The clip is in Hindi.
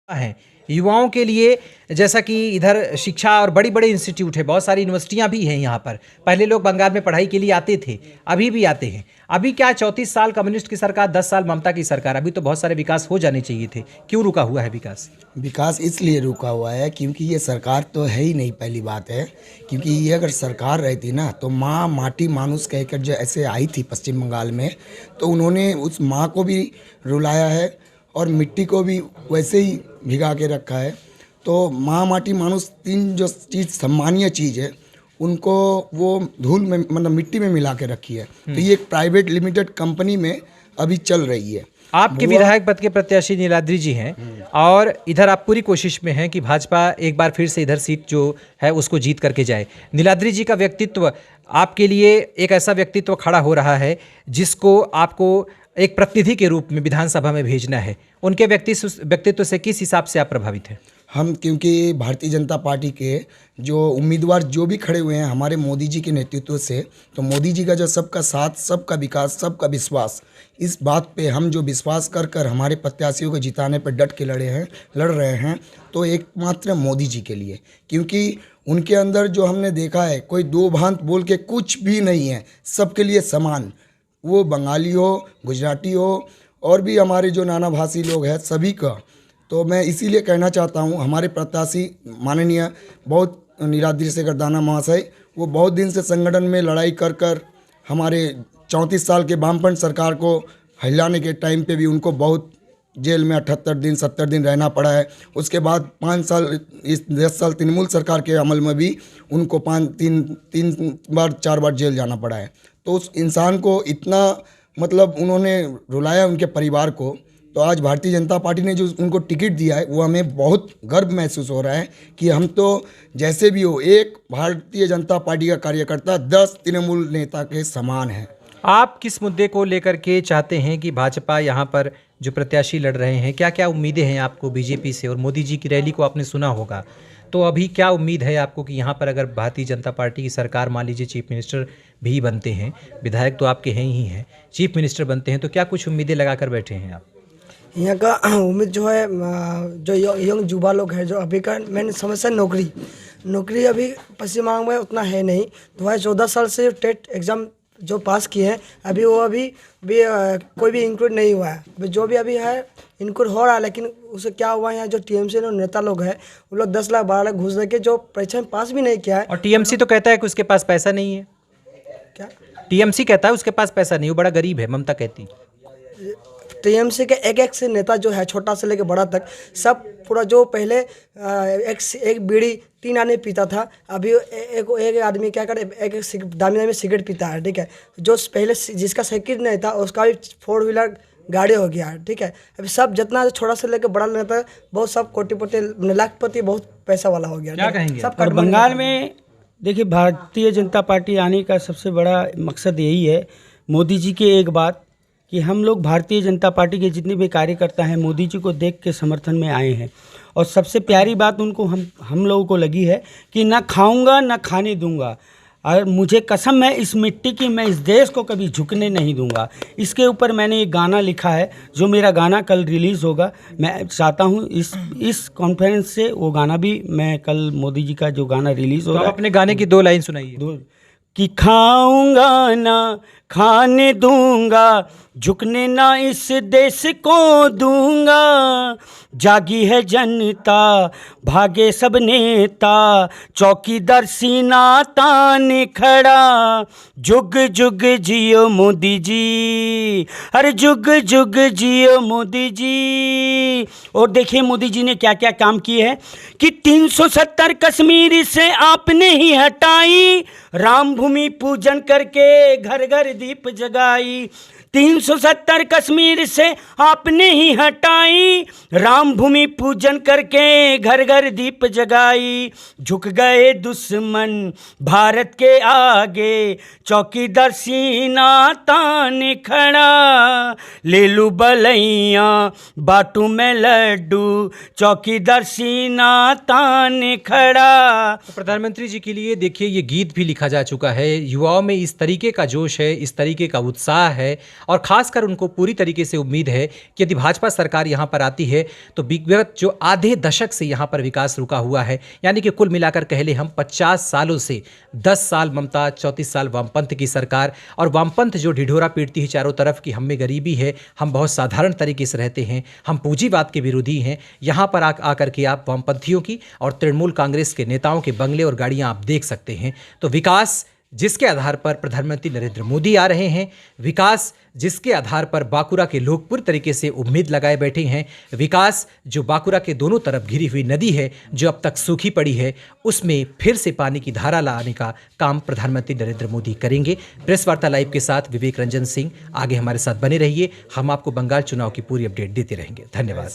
हैं युवाओं के लिए, जैसा कि इधर शिक्षा और बड़ी बड़े इंस्टीट्यूट है, बहुत सारी यूनिवर्सिटियां भी हैं यहाँ पर। पहले लोग बंगाल में पढ़ाई के लिए आते थे, अभी भी आते हैं। अभी क्या 34 साल कम्युनिस्ट की सरकार, 10 साल ममता की सरकार, अभी तो बहुत सारे विकास हो जाने चाहिए थे। क्यों रुका हुआ है विकास? विकास इसलिए रुका हुआ है क्योंकि ये सरकार तो है ही नहीं, पहली बात है। क्योंकि ये अगर सरकार रहती ना तो माँ माटी मानुस कहकर जो ऐसे आई थी पश्चिम बंगाल में, तो उन्होंने उस माँ को भी रुलाया है और मिट्टी को भी वैसे ही भिगा के रखा है। तो माँ माटी मानुस तीन जो चीज़ सम्मानीय चीज़ है, उनको वो धूल में मतलब मिट्टी में मिला के रखी है। तो ये एक प्राइवेट लिमिटेड कंपनी में अभी चल रही है। आपके विधायक पद के प्रत्याशी नीलाद्रि जी हैं और इधर आप पूरी कोशिश में हैं कि भाजपा एक बार फिर से इधर सीट जो है उसको जीत करके जाए। नीलाद्रि जी का व्यक्तित्व आपके लिए एक ऐसा व्यक्तित्व खड़ा हो रहा है जिसको आपको एक प्रतिनिधि के रूप में विधानसभा में भेजना है। उनके व्यक्तित्व से किस हिसाब से आप प्रभावित हैं? हम क्योंकि भारतीय जनता पार्टी के जो उम्मीदवार जो भी खड़े हुए हैं हमारे मोदी जी के नेतृत्व से, तो मोदी जी का जो सबका साथ, सबका विकास, सबका विश्वास, इस बात पे हम जो विश्वास कर कर हमारे प्रत्याशियों को जिताने पर डट के लड़ रहे हैं, तो एकमात्र मोदी जी के लिए। क्योंकि उनके अंदर जो हमने देखा है, कोई दो भांत बोल के कुछ भी नहीं है, सबके लिए समान। वो बंगाली हो, गुजराती हो और भी हमारे जो नाना भाषी लोग हैं, सभी का। तो मैं इसीलिए कहना चाहता हूँ हमारे प्रत्याशी माननीय बहुत नीलाद्रि शेखर दाना महाशय, वो बहुत दिन से संगठन में लड़ाई कर कर हमारे 34 साल के वामपंथ सरकार को हिलाने के टाइम पे भी उनको बहुत जेल में 78 दिन 70 दिन रहना पड़ा है। उसके बाद 5 साल, इस 10 साल तृणमूल सरकार के अमल में भी उनको 3 बार 4 बार जेल जाना पड़ा है। तो उस इंसान को इतना मतलब उन्होंने रुलाया उनके परिवार को। तो आज भारतीय जनता पार्टी ने जो उनको टिकट दिया है, वो हमें बहुत गर्व महसूस हो रहा है कि हम तो जैसे भी हो एक भारतीय जनता पार्टी का कार्यकर्ता 10 तृणमूल नेता के समान है। आप किस मुद्दे को लेकर के चाहते हैं कि भाजपा यहाँ पर जो प्रत्याशी लड़ रहे हैं, क्या क्या उम्मीदें हैं आपको बीजेपी से? और मोदी जी की रैली को आपने सुना होगा, तो अभी क्या उम्मीद है आपको कि यहाँ पर अगर भारतीय जनता पार्टी की सरकार मान लीजिए चीफ मिनिस्टर भी बनते हैं, विधायक तो आपके हैं ही हैं, चीफ मिनिस्टर बनते हैं, तो क्या कुछ उम्मीदें लगा कर बैठे हैं आप? यहाँ का उम्मीद जो है, जो यंग युवा लोग हैं, जो अभी का मेन समस्या नौकरी अभी पश्चिम बंगाल में उतना है नहीं। 2014 साल से टेट एग्ज़ाम जो पास किए हैं, अभी वो भी कोई भी इंक्लूड नहीं हुआ है। अभी जो भी अभी है इंक्लूड हो रहा है, लेकिन उसे क्या हुआ है, यहाँ जो टीएमसी नेता लोग हैं, वो लोग 10 लाख 12 लाख घूस दे के जो परीक्षा में पास भी नहीं किया है। और टीएमसी तो कहता है कि उसके पास पैसा नहीं है। क्या टीएमसी कहता है उसके पास पैसा नहीं, वो बड़ा गरीब है, ममता कहती। टीएमसी के एक से नेता जो है, छोटा से लेकर बड़ा तक, सब पूरा जो पहले एक बीड़ी 3 आदमी पीता था, अभी एक आदमी क्या करे, एक दामी सिगरेट पीता है। ठीक है, जो पहले जिसका साइकिल नहीं था उसका भी 4 व्हीलर गाड़ी हो गया है। ठीक है, अभी सब जितना छोटा से लेकर बड़ा नेता है, बहुत सब कोटिपति लाखपति बहुत पैसा वाला हो गया। क्या कहेंगे? सब और बंगाल में देखिए, भारतीय जनता पार्टी आने का सबसे बड़ा मकसद यही है, मोदी जी की एक बात कि हम लोग भारतीय जनता पार्टी के जितने भी कार्यकर्ता हैं मोदी जी को देख के समर्थन में आए हैं। और सबसे प्यारी बात उनको हम लोगों को लगी है कि ना खाऊंगा ना खाने दूंगा, और मुझे कसम है इस मिट्टी की, मैं इस देश को कभी झुकने नहीं दूंगा। इसके ऊपर मैंने एक गाना लिखा है, जो मेरा गाना कल रिलीज़ होगा। मैं चाहता हूं इस कॉन्फ्रेंस से वो गाना भी, मैं कल मोदी जी का जो गाना रिलीज़ होगा, तो अपने गाने की 2 लाइन सुनाइए। कि खाऊंगा ना खाने दूंगा, झुकने ना इस देश को दूंगा, जागी है जनता भागे सब नेता, चौकीदार सीना तान खड़ा, जुग जुग जियो मोदी जी, अरे जुग जुग जियो मोदी जी। और देखिए मोदी जी ने क्या क्या काम किए हैं कि 370 कश्मीर से आपने ही हटाई, राम भूमि पूजन करके घर घर दीप जगाई। 370 कश्मीर से आपने ही हटाई, राम भूमि पूजन करके घर घर दीप जगाई, झुक गए दुश्मन भारत के आगे, चौकीदार सीना तान खड़ा, ले लू बलैया बाटू में लड्डू, चौकीदार सीना तान खड़ा। तो प्रधानमंत्री जी के लिए देखिए ये गीत भी लिखा जा चुका है। युवाओं में इस तरीके का जोश है, इस तरीके का उत्साह है। और खासकर उनको पूरी तरीके से उम्मीद है कि यदि भाजपा सरकार यहाँ पर आती है तो विगत जो आधे दशक से यहाँ पर विकास रुका हुआ है, यानी कि कुल मिलाकर कह ले हम 50 सालों से 10 साल ममता, 34 साल वामपंथ की सरकार, और वामपंथ जो ढिढोरा पीटती है चारों तरफ कि हम में गरीबी है, हम बहुत साधारण तरीके से रहते हैं, हम पूंजीवाद के विरोधी हैं, यहाँ पर आकर के आप वामपंथियों की और तृणमूल कांग्रेस के नेताओं के बंगले और गाड़ियाँ आप देख सकते हैं। तो विकास जिसके आधार पर प्रधानमंत्री नरेंद्र मोदी आ रहे हैं, विकास जिसके आधार पर बांकुरा के लोग पूरी तरीके से उम्मीद लगाए बैठे हैं, विकास जो बांकुरा के दोनों तरफ घिरी हुई नदी है जो अब तक सूखी पड़ी है, उसमें फिर से पानी की धारा लाने का काम प्रधानमंत्री नरेंद्र मोदी करेंगे। प्रेस वार्ता लाइव के साथ विवेक रंजन सिंह, आगे हमारे साथ बने रहिए, हम आपको बंगाल चुनाव की पूरी अपडेट देते रहेंगे। धन्यवाद।